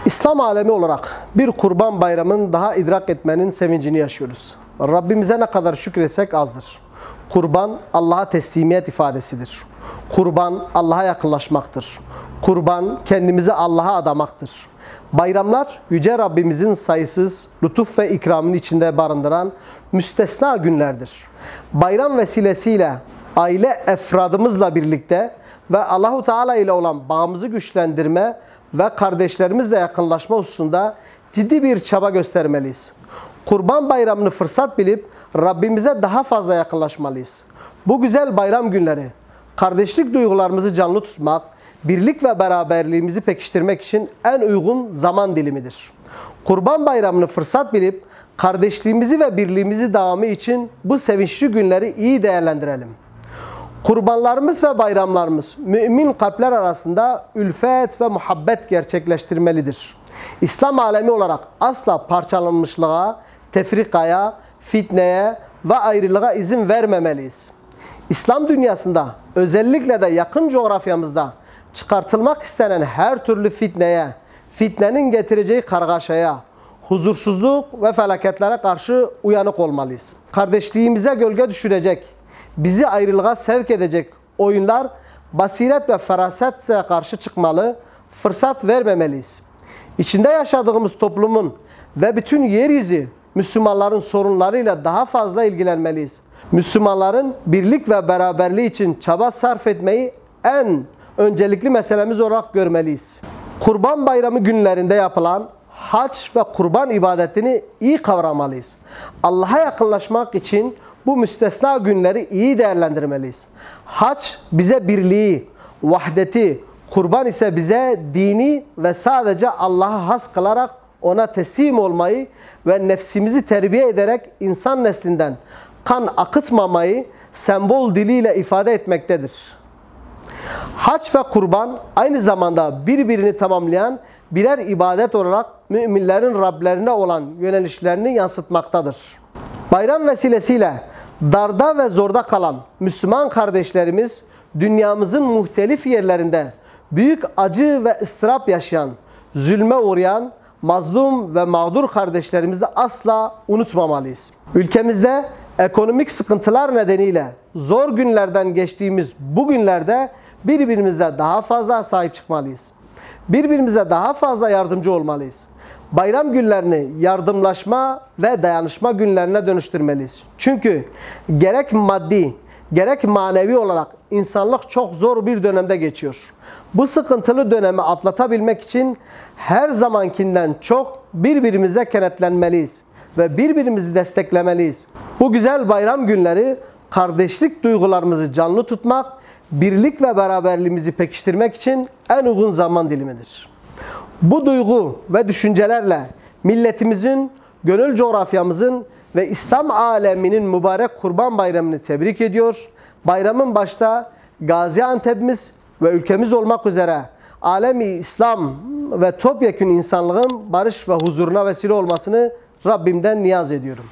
İslam alemi olarak bir kurban bayramını daha idrak etmenin sevincini yaşıyoruz. Rabbimize ne kadar şükretsek azdır. Kurban Allah'a teslimiyet ifadesidir. Kurban Allah'a yakınlaşmaktır. Kurban kendimizi Allah'a adamaktır. Bayramlar Yüce Rabbimizin sayısız lütuf ve ikramını içinde barındıran müstesna günlerdir. Bayram vesilesiyle aile efradımızla birlikte ve Allahu Teala ile olan bağımızı güçlendirme ve kardeşlerimizle yakınlaşma hususunda ciddi bir çaba göstermeliyiz. Kurban bayramını fırsat bilip Rabbimize daha fazla yakınlaşmalıyız. Bu güzel bayram günleri kardeşlik duygularımızı canlı tutmak, birlik ve beraberliğimizi pekiştirmek için en uygun zaman dilimidir. Kurban bayramını fırsat bilip kardeşliğimizi ve birliğimizi devamı için bu sevinçli günleri iyi değerlendirelim. Kurbanlarımız ve bayramlarımız mümin kalpler arasında ülfet ve muhabbet gerçekleştirmelidir. İslam alemi olarak asla parçalanmışlığa, tefrikaya, fitneye ve ayrılığa izin vermemeliyiz. İslam dünyasında özellikle de yakın coğrafyamızda çıkartılmak istenen her türlü fitneye, fitnenin getireceği kargaşaya, huzursuzluk ve felaketlere karşı uyanık olmalıyız. Kardeşliğimize gölge düşürecek, bizi ayrılığa sevk edecek oyunlar basiret ve ferasetle karşı çıkmalı, fırsat vermemeliyiz. İçinde yaşadığımız toplumun ve bütün yeryüzü Müslümanların sorunlarıyla daha fazla ilgilenmeliyiz. Müslümanların birlik ve beraberliği için çaba sarf etmeyi en öncelikli meselemiz olarak görmeliyiz. Kurban bayramı günlerinde yapılan hac ve kurban ibadetini iyi kavramalıyız. Allah'a yakınlaşmak için bu müstesna günleri iyi değerlendirmeliyiz. Hac bize birliği, vahdeti, kurban ise bize dini ve sadece Allah'a has kılarak ona teslim olmayı ve nefsimizi terbiye ederek insan neslinden kan akıtmamayı sembol diliyle ifade etmektedir. Hac ve kurban aynı zamanda birbirini tamamlayan birer ibadet olarak müminlerin Rablerine olan yönelişlerini yansıtmaktadır. Bayram vesilesiyle darda ve zorda kalan Müslüman kardeşlerimiz dünyamızın muhtelif yerlerinde büyük acı ve ıstırap yaşayan, zulme uğrayan, mazlum ve mağdur kardeşlerimizi asla unutmamalıyız. Ülkemizde ekonomik sıkıntılar nedeniyle zor günlerden geçtiğimiz bu günlerde birbirimize daha fazla sahip çıkmalıyız. Birbirimize daha fazla yardımcı olmalıyız. Bayram günlerini yardımlaşma ve dayanışma günlerine dönüştürmeliyiz. Çünkü gerek maddi, gerek manevi olarak insanlık çok zor bir dönemde geçiyor. Bu sıkıntılı dönemi atlatabilmek için her zamankinden çok birbirimize kenetlenmeliyiz ve birbirimizi desteklemeliyiz. Bu güzel bayram günleri kardeşlik duygularımızı canlı tutmak, birlik ve beraberliğimizi pekiştirmek için en uygun zaman dilimidir. Bu duygu ve düşüncelerle milletimizin, gönül coğrafyamızın ve İslam aleminin mübarek Kurban Bayramı'nı tebrik ediyor. Bayramın başta Gaziantep'imiz ve ülkemiz olmak üzere alemi İslam ve topyekün insanlığın barış ve huzuruna vesile olmasını Rabbimden niyaz ediyorum.